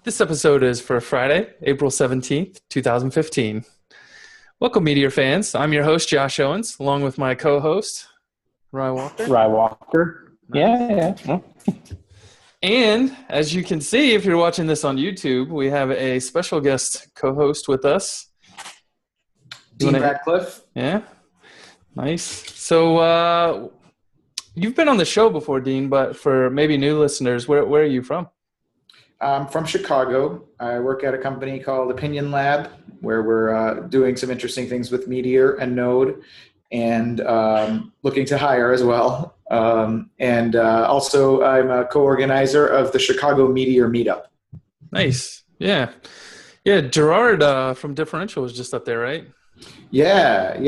This episode is for Friday, April 17th, 2015. Welcome, Meteor fans. I'm your host, Josh Owens, along with my co-host, Rye Walker. Yeah. And as you can see, if you're watching this on YouTube, we have a special guest co-host with us. Dean Radcliffe. Yeah. Nice. So you've been on the show before, Dean, but for maybe new listeners, where are you from? I'm from Chicago. I work at a company called Opinion Lab, where we're doing some interesting things with Meteor and Node, and looking to hire as well. Also, I'm a co-organizer of the Chicago Meteor Meetup. Nice. Yeah. Gerard from Differential was just up there, right? Yeah.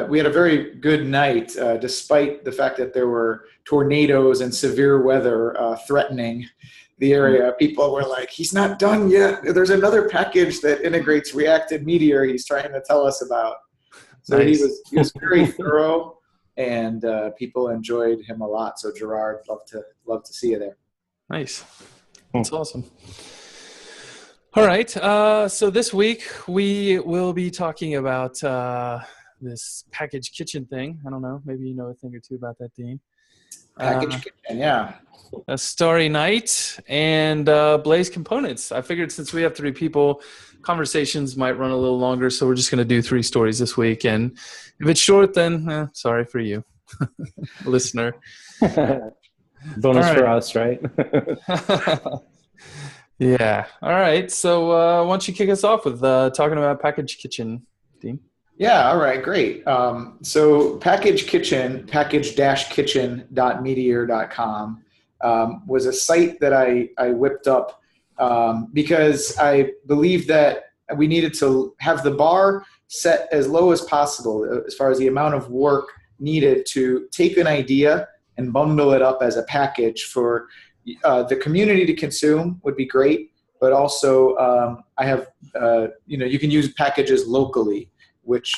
We had a very good night, despite the fact that there were tornadoes and severe weather threatening the area. People were like, he's not done yet. There's another package that integrates React and Meteor he's trying to tell us about. So nice. he was very thorough, and people enjoyed him a lot. So Gerard, love to see you there. Nice. That's awesome. All right. So this week we will be talking about this package kitchen thing. I don't know. Maybe you know a thing or two about that, Dean. Package kitchen, yeah. A Starry Night and Blaze Components. I figured since we have three people, conversations might run a little longer, so we're just going to do three stories this week. And if it's short, then sorry for you, listener. Bonus for us, right? Yeah. All right. So why don't you kick us off with talking about Package Kitchen, Dean? Yeah, all right, great. So Package Kitchen, package-kitchen.meteor.com, was a site that I whipped up because I believed that we needed to have the bar set as low as possible as far as the amount of work needed to take an idea and bundle it up as a package for the community to consume would be great, but also I have, you can use packages locally, which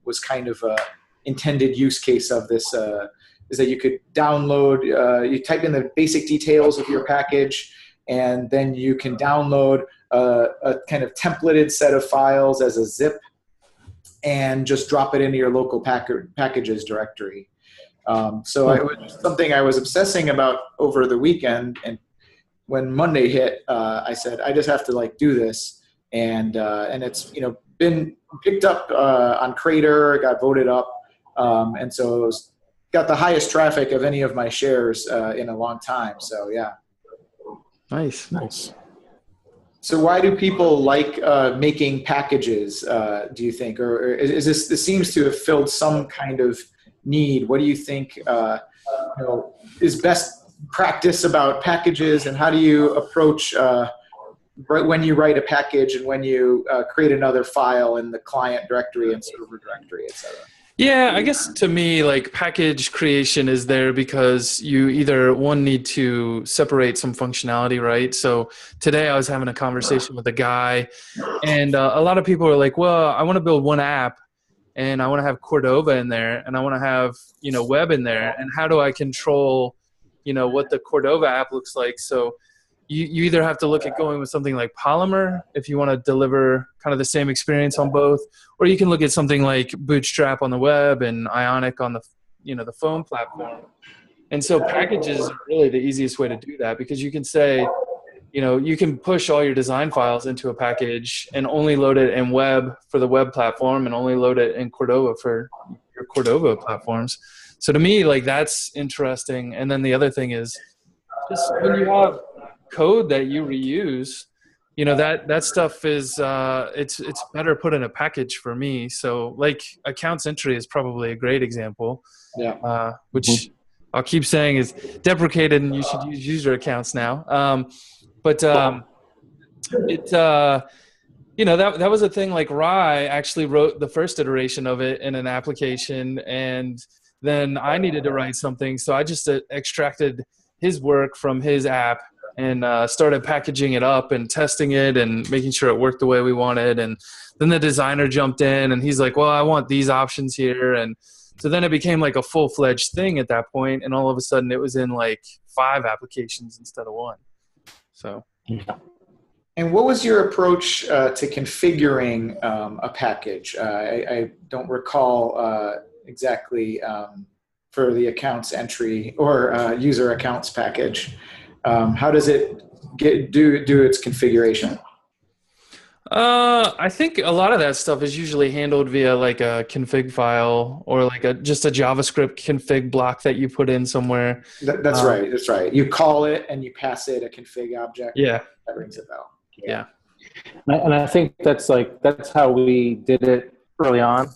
was kind of a intended use case of this, is that you could download, you type in the basic details of your package, and then you can download a kind of templated set of files as a zip and just drop it into your local packages directory. So it was something I was obsessing about over the weekend, and when Monday hit, I said, I just have to do this. And it's, been picked up on Crater, got voted up. And so it got the highest traffic of any of my shares in a long time. So yeah. Nice. So why do people like making packages, do you think? Or is this seems to have filled some kind of need? What do you think is best practice about packages, and how do you approach when you write a package and when you create another file in the client directory and server directory, et cetera? Yeah, I guess to me, package creation is there because you either need to separate some functionality, right? So today I was having a conversation with a guy, and a lot of people are like, well, I want to build one app, and I want to have Cordova in there, and I want to have, web in there, and how do I control, what the Cordova app looks like? So you either have to look at going with something like Polymer if you want to deliver kind of the same experience on both, or you can look at something like Bootstrap on the web and Ionic on the, the phone platform. And so packages are really the easiest way to do that, because you can say, you can push all your design files into a package and only load it in web for the web platform and only load it in Cordova for your Cordova platforms. So to me, that's interesting. And then the other thing is just when you have code that you reuse, that stuff is it's better put in a package for me. So accounts entry is probably a great example. Yeah. Which I'll keep saying is deprecated, and you should use user accounts now. That was a thing. Rye actually wrote the first iteration of it in an application, and then I needed to write something, so I just extracted his work from his app and started packaging it up and testing it and making sure it worked the way we wanted. And then the designer jumped in, and he's like, well, I want these options here. And so then it became a full-fledged thing at that point, and all of a sudden it was in 5 applications instead of 1. So And what was your approach to configuring a package? I don't recall exactly for the accounts entry or user accounts package. How does it do its configuration? I think a lot of that stuff is usually handled via like a config file or like just a JavaScript config block that you put in somewhere. That's right. That's right. You call it and you pass it a config object. Yeah. That rings a bell. Yeah. And I think that's how we did it early on,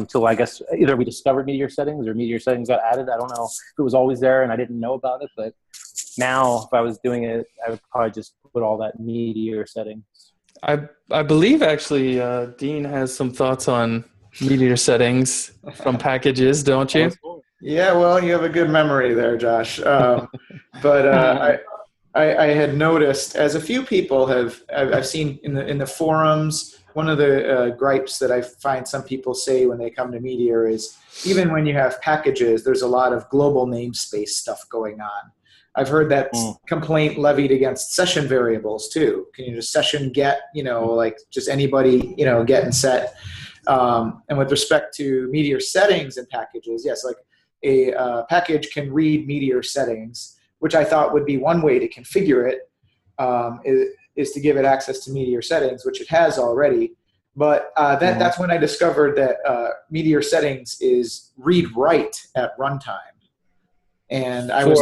till I guess either we discovered Meteor Settings or Meteor Settings got added. I don't know if it was always there and I didn't know about it, but now if I was doing it, I would probably just put all that Meteor Settings. I believe actually Dean has some thoughts on Meteor Settings from packages, don't you? Yeah, well, you have a good memory there, Josh. But I had noticed, as a few people I've seen in the forums, one of the gripes that I find some people say when they come to Meteor is even when you have packages, there's a lot of global namespace stuff going on. I've heard that complaint levied against session variables too. Can you just session get, like just anybody, get and set? And with respect to Meteor settings and packages, yes, like a package can read Meteor settings, which I thought would be one way to configure it, is to give it access to Meteor settings, which it has already. But that's when I discovered that Meteor settings is read-write at runtime. And I was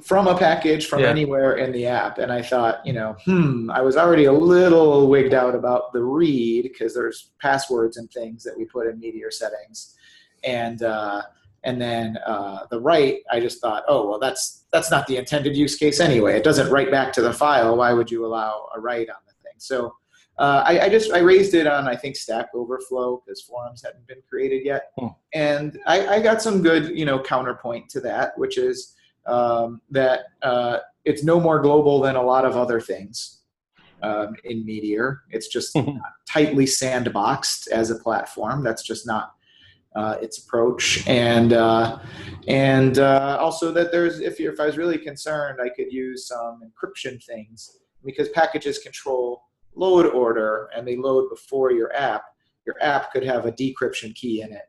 from a package from anywhere in the app. And I thought, I was already a little wigged out about the read because there's passwords and things that we put in Meteor settings. And then the write, I just thought, oh, well, that's not the intended use case anyway. It doesn't write back to the file. Why would you allow a write on the thing? So I raised it on, I think, Stack Overflow because forums hadn't been created yet. And I got some good, counterpoint to that, which is that it's no more global than a lot of other things in Meteor. It's just tightly sandboxed as a platform. That's just not its approach. And also that if I was really concerned, I could use some encryption things because packages control load order and they load before your app could have a decryption key in it.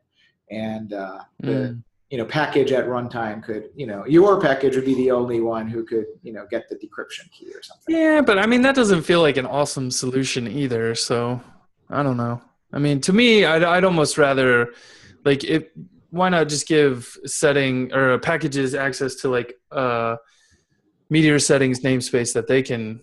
And the package at runtime could, your package would be the only one who could, get the decryption key or something. Yeah, but I mean, that doesn't feel like an awesome solution either. So I don't know. I mean, to me, I'd almost rather why not just give setting or packages access to like Meteor settings namespace that they can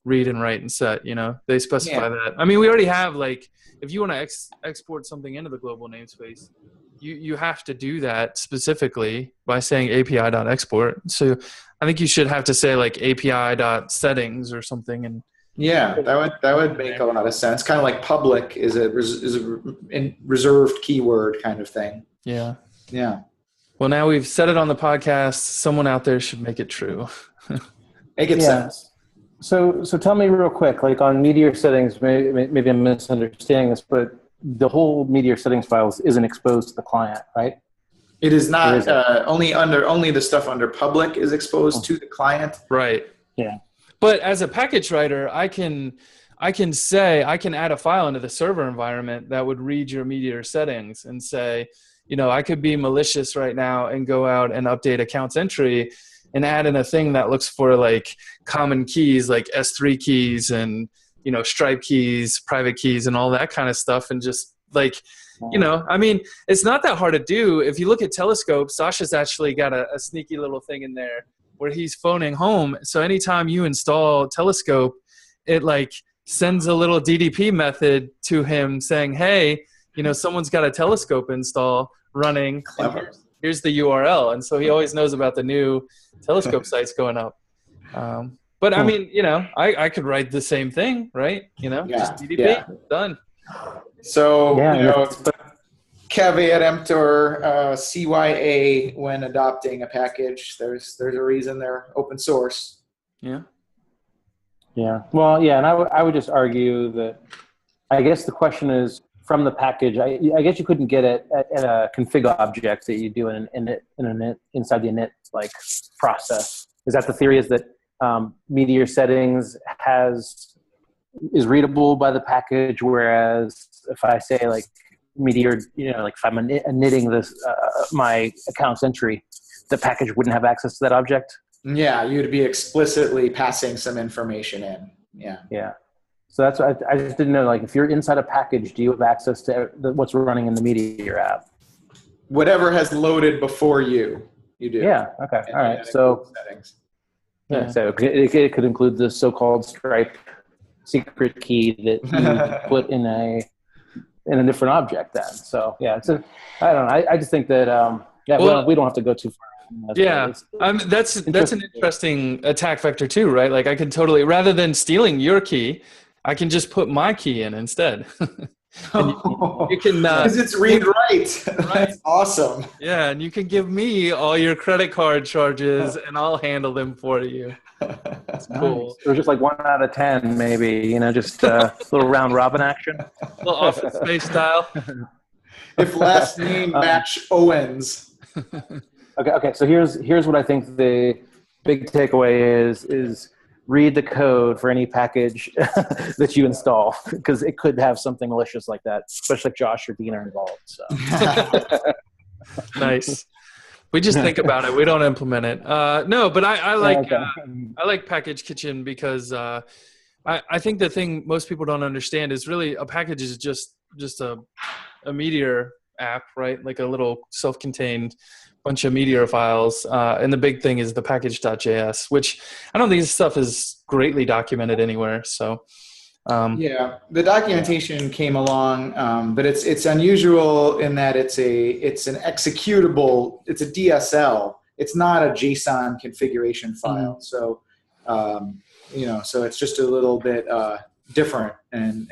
read and write and set, they specify that. I mean, we already have if you want to export something into the global namespace, you have to do that specifically by saying API.export. So I think you should have to say like API.settings or something. And that would make a lot of sense. Kind of like public is a reserved keyword kind of thing. Yeah. Yeah. Well, now we've said it on the podcast. Someone out there should make it true. Make it sense. So tell me real quick, like on Meteor settings, maybe I'm misunderstanding this, but the whole Meteor settings files isn't exposed to the client, right? It is not. Only the stuff under public is exposed to the client. Right. Yeah. But as a package writer, I can add a file into the server environment that would read your Meteor settings and say, I could be malicious right now and go out and update accounts entry and add in a thing that looks for like common keys, like S3 keys and, Stripe keys, private keys and all that kind of stuff. And just I mean, it's not that hard to do. If you look at Telescope, Sasha's actually got a sneaky little thing in there where he's phoning home. So anytime you install Telescope, it sends a little DDP method to him saying, hey, someone's got a Telescope install running. Clever. Here's the URL. And so he always knows about the new Telescope sites going up. But I mean, I could write the same thing, right? Just DDP, done. So, caveat emptor, CYA when adopting a package, there's a reason they're open source. Yeah. Yeah. Well, yeah. And I would just argue that I guess the question is from the package, I guess you couldn't get it at a config object that you do inside the init process. Is that the theory, is that Meteor settings has is readable by the package, whereas if I say like Meteor, like if I'm knitting this my accounts entry, the package wouldn't have access to that object. Yeah, you'd be explicitly passing some information in. Yeah. So that's what I just didn't know. Like, if you're inside a package, do you have access to what's running in the Meteor app? Whatever has loaded before you do. Yeah. Okay. All right. So settings. Yeah. So it could include the so-called Stripe secret key that you put in a different object. Then. So yeah. I don't know. I just think that we don't have to go too far. That's an interesting attack vector too, right? Like I could totally, rather than stealing your key, I can just put my key in instead. You can because it's read write. That's awesome. Yeah, and you can give me all your credit card charges, and I'll handle them for you. That's cool. Or just like 1 out of 10, maybe. Just a little round robin action. A little Office Space style. If last name match Owens. Okay. So here's what I think the big takeaway is read the code for any package that you install, because it could have something malicious like that, especially if Josh or Dean are involved. So nice. We just think about it. We don't implement it. No, but I like Package Kitchen because I think the thing most people don't understand is really a package is just a Meteor app, right? Like a little self-contained bunch of Meteor files. And the big thing is the package.js, which I don't think this stuff is greatly documented anywhere. So, the documentation came along, but it's unusual in that it's an executable, it's a DSL. It's not a JSON configuration file. So, so it's just a little bit different. And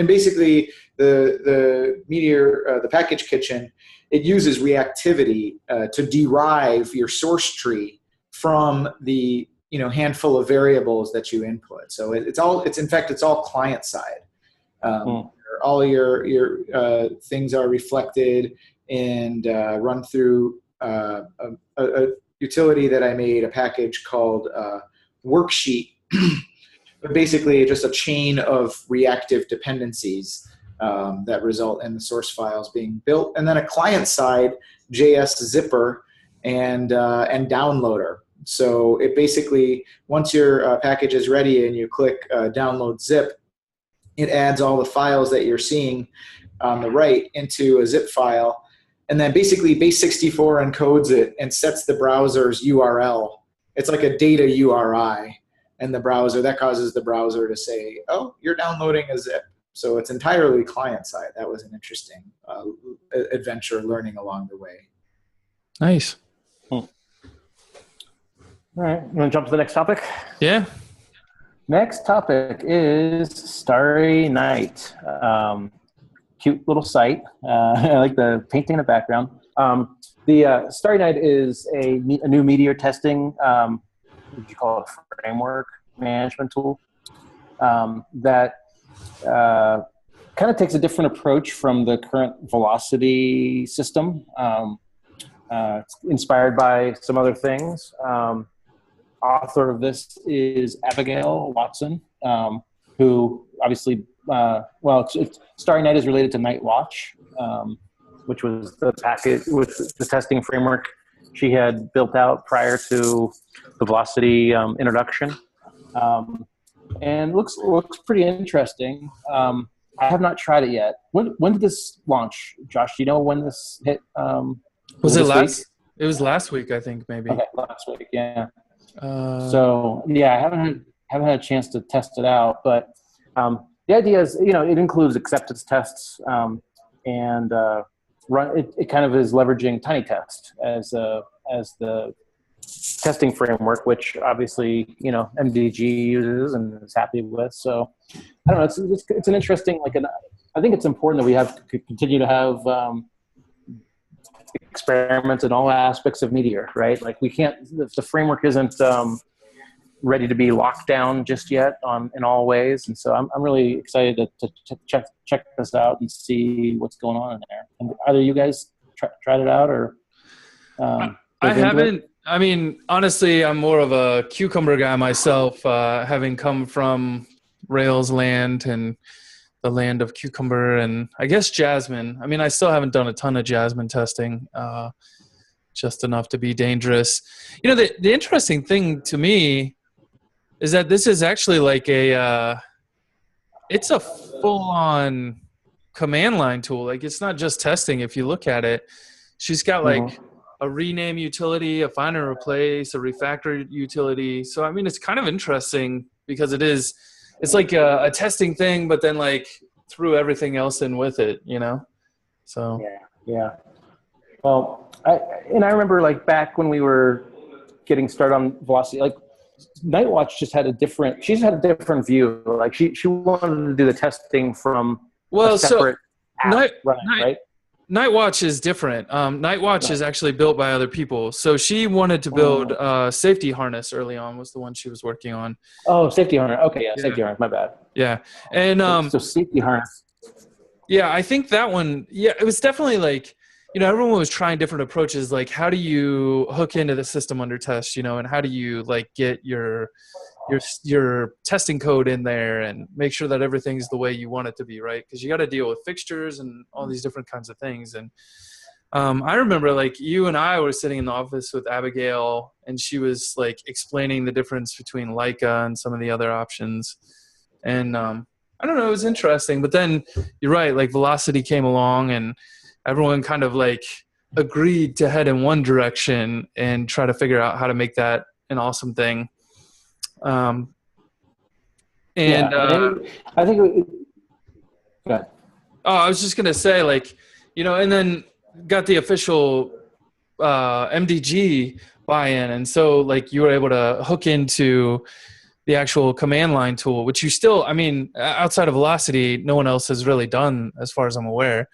basically the Meteor, the package kitchen, it uses reactivity to derive your source tree from the handful of variables that you input. So it's all client side. All your things are reflected and run through a utility that I made, a package called Worksheet. But basically just a chain of reactive dependencies that result in the source files being built, and then a client-side JS zipper and downloader. So it basically, once your package is ready and you click download zip, it adds all the files that you're seeing on the right into a zip file, and then basically base64 encodes it and sets the browser's URL. It's like a data URI, and the browser, that causes the browser to say, oh, you're downloading a zip. So it's entirely client-side. That was an interesting adventure learning along the way. Nice. All right. You want to jump to the next topic? Yeah. Next topic is Starry Night. Cute little site. I like the painting in the background. The Starry Night is a new Meteor testing, what do you call it, framework management tool that kind of takes a different approach from the current velocity system. It's inspired by some other things. Author of this is Abigail Watson, who obviously, Starry Night is related to Night Watch, which was the package, with the testing framework she had built out prior to the velocity introduction. And looks pretty interesting. I have not tried it yet. When did this launch, Josh? Do you know when this hit? Was it last? Week? It was last week, I think, maybe. Okay, last week, yeah. So yeah, I haven't had a chance to test it out, but the idea is, it includes acceptance tests, and it kind of is leveraging TinyTest as the testing framework, which obviously MDG uses and is happy with. So I don't know. It's an interesting, I think it's important that we have to continue to have experiments in all aspects of Meteor, right? Like we can't, the framework isn't ready to be locked down just yet in all ways. And so I'm really excited to check this out and see what's going on in there. And either you guys tried it out or? I haven't. I mean, honestly, I'm more of a Cucumber guy myself, having come from Rails land and the land of Cucumber and I guess Jasmine. I mean, I still haven't done a ton of Jasmine testing, just enough to be dangerous. You know, the interesting thing to me is that this is actually like it's a full-on command line tool. Like, it's not just testing. If you look at it, she's got like a rename utility, a find and replace, a refactor utility. So, I mean, it's kind of interesting because it's like a testing thing, but then like threw everything else in with it, you know? So. Yeah. Well, I remember like back when we were getting started on Velocity, like Nightwatch just had a different view. Like she wanted to do the testing from a separate app running, right? Nightwatch is different. Nightwatch is actually built by other people. So she wanted to build Safety Harness early on, was the one she was working on. Oh, Safety Harness. Okay, yeah, Safety Harness. My bad. Yeah. And so Safety Harness. Yeah, I think that one, it was definitely like, you know, everyone was trying different approaches. Like, how do you hook into the system under test, you know, and how do you like get your testing code in there and make sure that everything's the way you want it to be, right? Because you got to deal with fixtures and all these different kinds of things. And I remember like you and I were sitting in the office with Abigail, and she was like explaining the difference between Leica and some of the other options. And I don't know, it was interesting. But then you're right, like Velocity came along and everyone kind of like agreed to head in one direction and try to figure out how to make that an awesome thing. I think go ahead. Oh, I was just going to say, like, you know, and then got the official MDG buy-in. And so like you were able to hook into the actual command line tool, which you still, I mean, outside of Velocity, no one else has really done as far as I'm aware.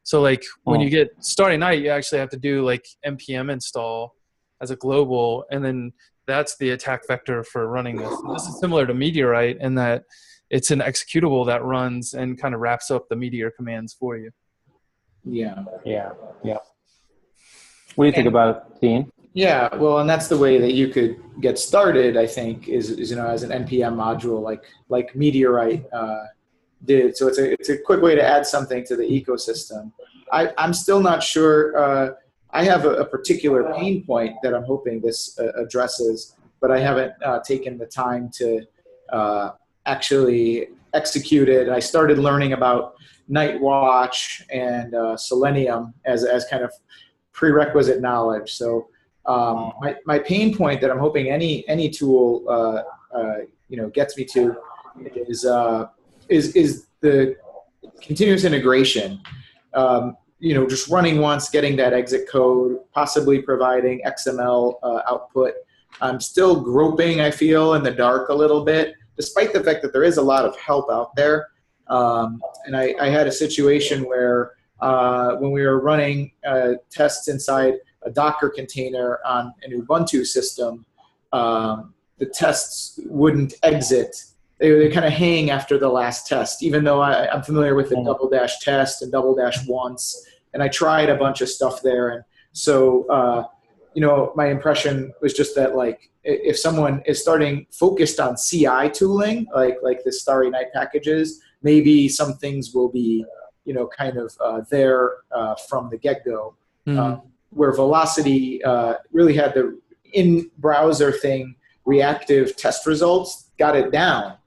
So like when you get Starry Night, you actually have to do like npm install as a global, and then that's the attack vector for running this. And this is similar to Meteorite in that it's an executable that runs and kind of wraps up the Meteor commands for you. Yeah. What do you think about it, Dean? Yeah, well, and that's the way that you could get started, I think, is you know, as an npm module like Meteorite did. So it's a quick way to add something to the ecosystem. I'm still not sure. I have a particular pain point that I'm hoping this addresses, but I haven't taken the time to actually execute it. I started learning about Nightwatch and Selenium as kind of prerequisite knowledge. So my pain point that I'm hoping any tool you know, gets me to is the continuous integration. You know, just running once, getting that exit code, possibly providing XML output. I'm still groping, I feel, in the dark a little bit, despite the fact that there is a lot of help out there. And I had a situation where when we were running tests inside a Docker container on an Ubuntu system, the tests wouldn't exit. They kind of hang after the last test, even though I'm familiar with the double dash test and double dash once, and I tried a bunch of stuff there. And so, you know, my impression was just that, like, if someone is starting focused on CI tooling, like the Starry Night packages, maybe some things will be, you know, kind of there from the get-go. Where Velocity really had the in-browser thing, reactive test results, got it down.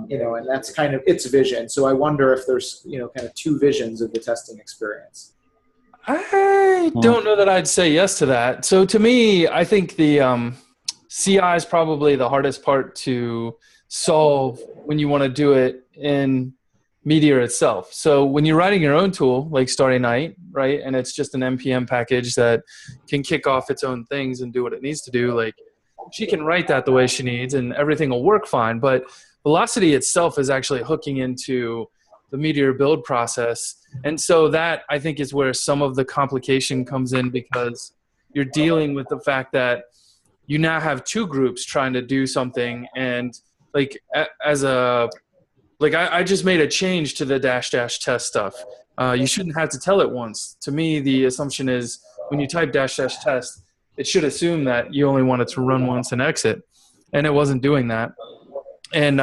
You know, and that's kind of its vision. So I wonder if there's, you know, kind of two visions of the testing experience. I don't know that I'd say yes to that. So to me, I think the CI is probably the hardest part to solve when you want to do it in Meteor itself. So when you're writing your own tool, like Starry Night, right, and it's just an npm package that can kick off its own things and do what it needs to do, like she can write that the way she needs and everything will work fine. But Velocity itself is actually hooking into the Meteor build process. And so that, I think, is where some of the complication comes in, because you're dealing with the fact that you now have two groups trying to do something. And like I just made a change to the dash test stuff. You shouldn't have to tell it once. To me, the assumption is when you type dash test, it should assume that you only want it to run once and exit. And it wasn't doing that. And,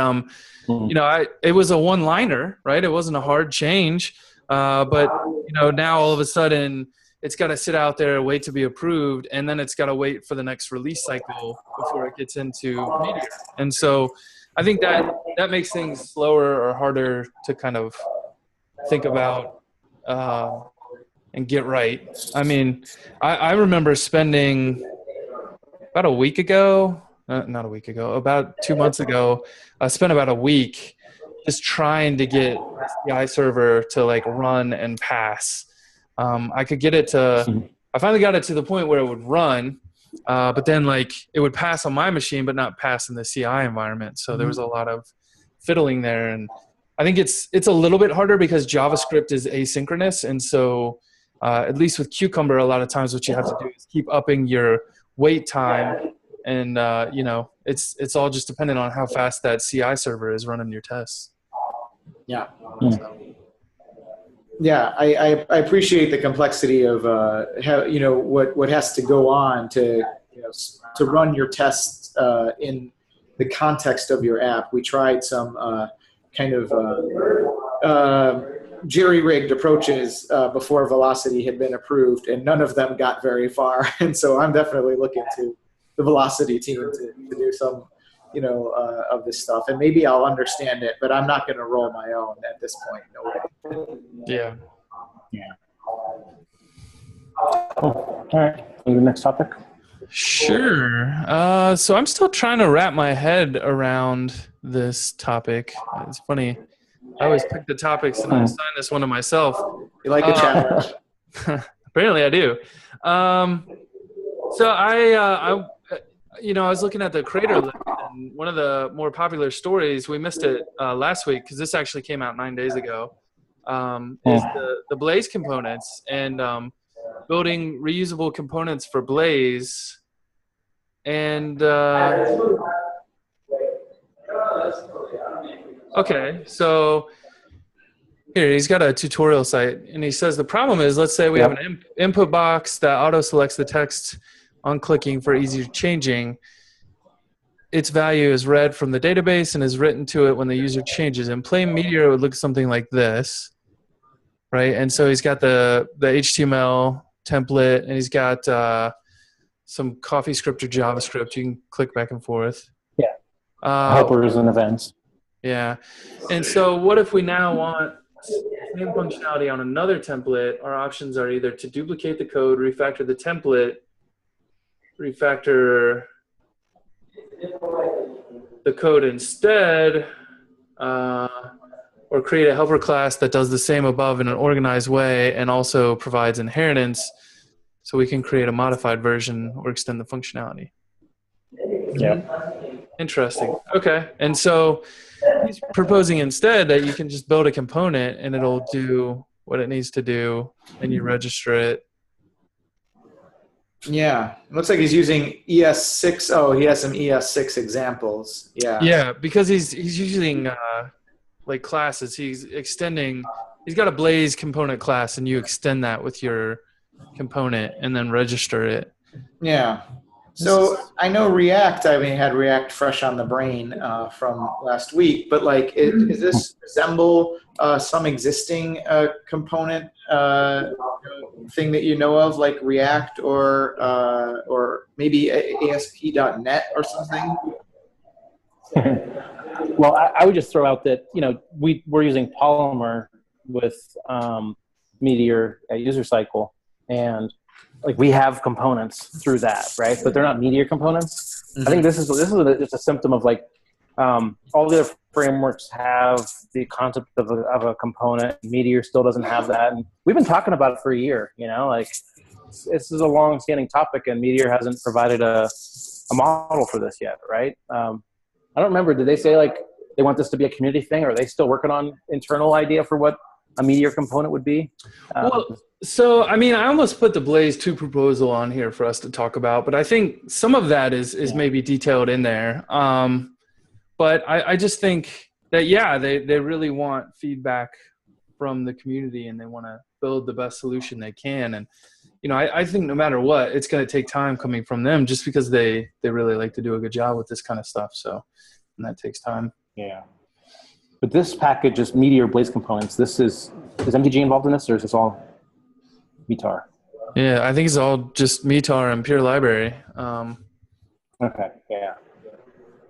it was a one-liner, right? It wasn't a hard change. But, now all of a sudden it's got to sit out there, wait to be approved, and then it's got to wait for the next release cycle before it gets into Meteor. And so I think that makes things slower or harder to kind of think about and get right. I mean, I remember spending about a week ago, not a week ago, about 2 months ago, I spent about a week just trying to get the CI server to like run and pass. I could get it to, I finally got it to the point where it would run, but then like it would pass on my machine, but not pass in the CI environment. So there was a lot of fiddling there. And I think it's a little bit harder because JavaScript is asynchronous. And so at least with Cucumber, a lot of times what you have to do is keep upping your wait time. And, it's all just dependent on how fast that CI server is running your tests. Yeah. Yeah, I appreciate the complexity of how what has to go on to run your tests in the context of your app. We tried some kind of jerry-rigged approaches before Velocity had been approved, and none of them got very far. And so I'm definitely looking to the Velocity team to do some of this stuff, and maybe I'll understand it, but I'm not going to roll my own at this point. No way. Yeah. Cool. All right. The next topic. Sure. So I'm still trying to wrap my head around this topic. It's funny. I always pick the topics and I assign this one to myself. You like a challenge? Apparently I do. So I was looking at the creator list, and one of the more popular stories, we missed it last week because this actually came out 9 days ago, is the Blaze components and building reusable components for Blaze. And okay, so here he's got a tutorial site, and he says the problem is, let's say we have an input box that auto selects the text on clicking for easy changing. Its value is read from the database and is written to it when the user changes. In plain Meteor, it would look something like this, right? And so he's got the HTML template, and he's got some CoffeeScript or JavaScript. You can click back and forth. Yeah. Helpers and events. Yeah. And so what if we now want same functionality on another template? Our options are either to duplicate the code, refactor the template, refactor the code instead, or create a helper class that does the same above in an organized way and also provides inheritance so we can create a modified version or extend the functionality. Yeah. Interesting. Okay. And so he's proposing instead that you can just build a component and it'll do what it needs to do and you register it. Yeah, looks like he's using ES6. Oh, he has some ES6 examples. Yeah. Yeah, because he's using like classes. He's got a Blaze component class, and you extend that with your component and then register it. Yeah. So I know React. I mean, had React fresh on the brain from last week, but like, does this resemble some existing component thing that you know of, like React or maybe ASP.NET or something? Well, I would just throw out that we're using Polymer with Meteor at User Cycle, and like we have components through that, right? But they're not Meteor components. Mm-hmm. I think this is just a symptom of like all the other frameworks have the concept of a component. Meteor still doesn't have that, and we've been talking about it for a year. Like this is a long-standing topic, and Meteor hasn't provided a model for this yet, right? I don't remember. Did they say like they want this to be a community thing, or are they still working on internal idea for what a Meteor component would be? So, I mean, I almost put the Blaze 2 proposal on here for us to talk about, but I think some of that is maybe detailed in there. But I just think that, they really want feedback from the community, and they want to build the best solution they can. And, I think no matter what, it's going to take time coming from them just because they really like to do a good job with this kind of stuff. So and that takes time. Yeah. But this package is Meteor Blaze Components. Is MTG involved in this, or is this all Meteor? Yeah, I think it's all just Meteor and pure library. Okay. Yeah.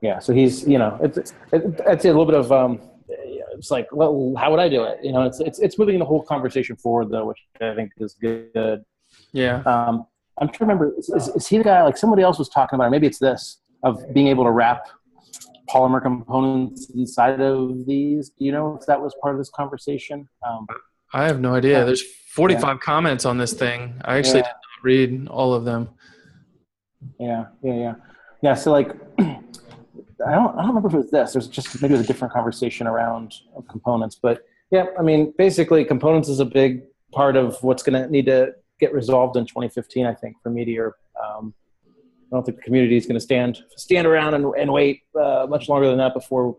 Yeah. So he's, it's a little bit of, it's like, well, how would I do it? It's moving the whole conversation forward though, which I think is good. Yeah. I'm trying to remember, is he the guy, like somebody else was talking about, maybe it's this, of being able to wrap polymer components inside of these? Do you know if that was part of this conversation? I have no idea. There's 45 comments on this thing. I actually did not read all of them. Yeah. So like, I don't remember if it was this. There's just maybe it was a different conversation around components, but yeah, I mean, basically, components is a big part of what's going to need to get resolved in 2015. I think for Meteor, I don't think the community is going to stand around and wait much longer than that before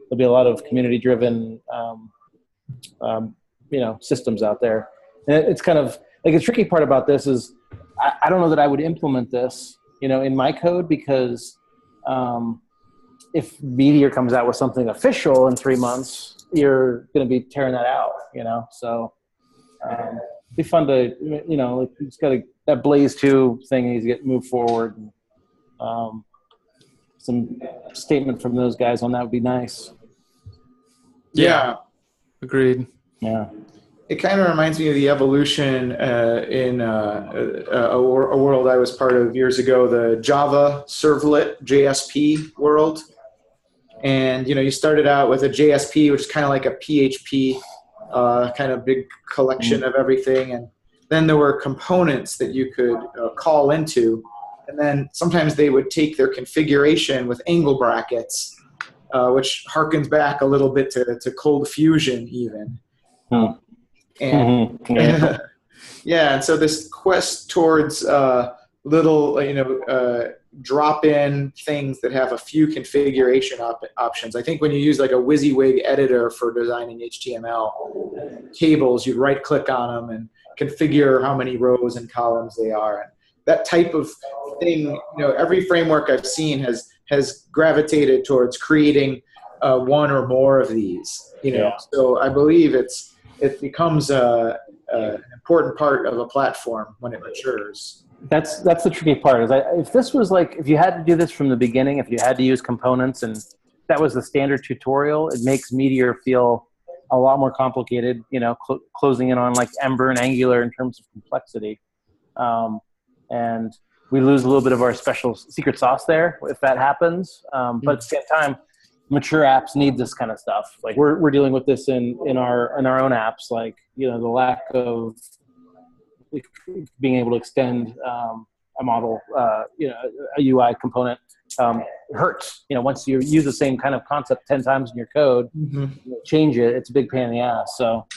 there'll be a lot of community-driven, systems out there. And it's kind of like the tricky part about this is I don't know that I would implement this, in my code because. If Meteor comes out with something official in 3 months, you're going to be tearing that out, So it'd be fun to, it's got that Blaze 2 thing needs to get moved forward. And, some statement from those guys on that would be nice. Yeah. Agreed. Yeah. It kind of reminds me of the evolution in a world I was part of years ago, the Java servlet JSP world. And, you started out with a JSP, which is kind of like a PHP, kind of big collection of everything. And then there were components that you could call into. And then sometimes they would take their configuration with angle brackets, which harkens back a little bit to Cold Fusion even. And and so this quest towards little, drop-in things that have a few configuration options. I think when you use like a WYSIWYG editor for designing HTML tables, you right-click on them and configure how many rows and columns they are. And that type of thing, every framework I've seen has gravitated towards creating one or more of these. So I believe it becomes an important part of a platform when it matures. That's the tricky part. If this was like, if you had to do this from the beginning, if you had to use components and that was the standard tutorial, it makes Meteor feel a lot more complicated, closing in on like Ember and Angular in terms of complexity. And we lose a little bit of our special secret sauce there if that happens. But at the same time, mature apps need this kind of stuff. Like we're dealing with this in our own apps, like, the lack of being able to extend a model, a UI component hurts. Once you use the same kind of concept 10 times in your code, change it, it's a big pain in the ass. So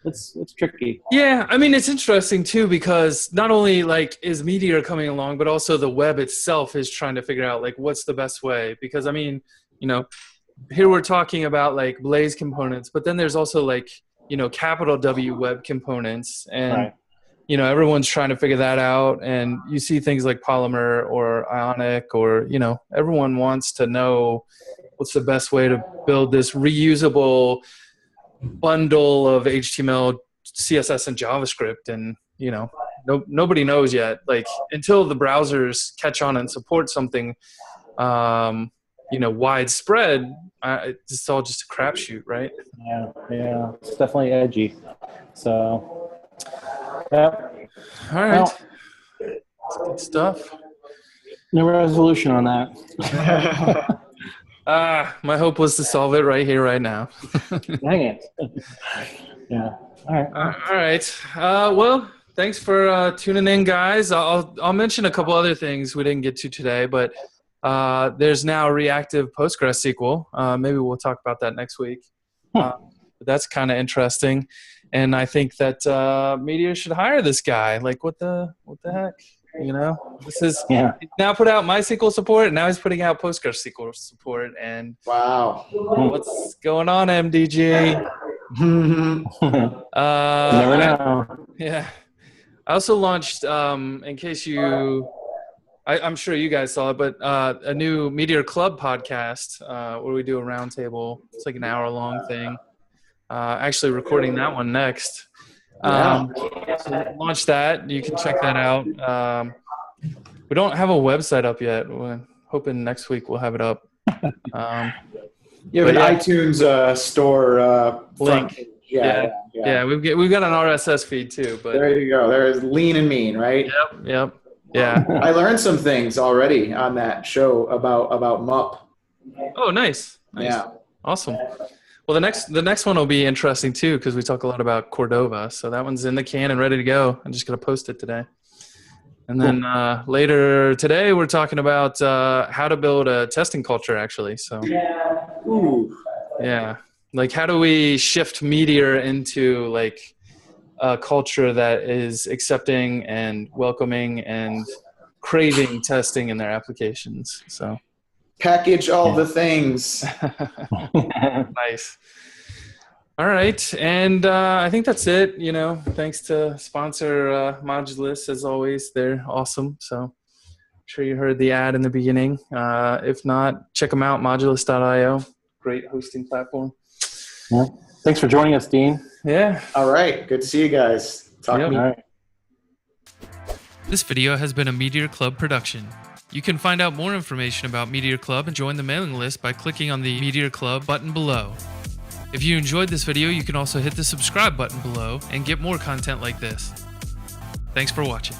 it's tricky. Yeah, I mean, it's interesting too because not only like is Meteor coming along, but also the web itself is trying to figure out like what's the best way. Because I mean, here we're talking about like Blaze components, but then there's also like capital W web components, and right. Everyone's trying to figure that out. And you see things like Polymer or Ionic, or everyone wants to know what's the best way to build this reusable bundle of HTML, CSS, and JavaScript. And nobody knows yet. Like until the browsers catch on and support something, widespread, it's all just a crapshoot, right? Yeah, it's definitely edgy. So, yeah. All right. Well, that's good stuff. No resolution on that. My hope was to solve it right here, right now. Dang it. Yeah. All right. Well, thanks for tuning in, guys. I'll mention a couple other things we didn't get to today, but there's now a reactive PostgreSQL. Maybe we'll talk about that next week. But that's kind of interesting, and I think that Meteor should hire this guy. Like, what the heck? This is he's now put out MySQL support, and now he's putting out PostgreSQL support. And wow, what's going on, MDG? Never know. Yeah. I also launched, in case you, I'm sure you guys saw it, but a new Meteor Club podcast where we do a roundtable. It's like an hour-long thing. Actually recording that one next. So launch that. You can check that out. We don't have a website up yet. We're hoping next week we'll have it up. You have an iTunes store link. Yeah. We've got an RSS feed too. But there you go. There's lean and mean, right? Yep. Yeah. I learned some things already on that show about MUP. Oh, nice. Yeah. Awesome. Well, the next one will be interesting too because we talk a lot about Cordova. So that one's in the can and ready to go. I'm just gonna post it today. And then later today, we're talking about how to build a testing culture, actually. So, yeah, like how do we shift Meteor into like a culture that is accepting and welcoming and craving testing in their applications? So, package all the things. Nice. All right, and I think that's it. Thanks to sponsor Modulus, as always. They're awesome. So I'm sure you heard the ad in the beginning. If not, check them out, modulus.io. Great hosting platform. Yeah. Thanks for joining us, Dean. Yeah. All right, good to see you guys. Talk to me. All right. This video has been a Meteor Club production. You can find out more information about Meteor Club and join the mailing list by clicking on the Meteor Club button below. If you enjoyed this video, you can also hit the subscribe button below and get more content like this. Thanks for watching.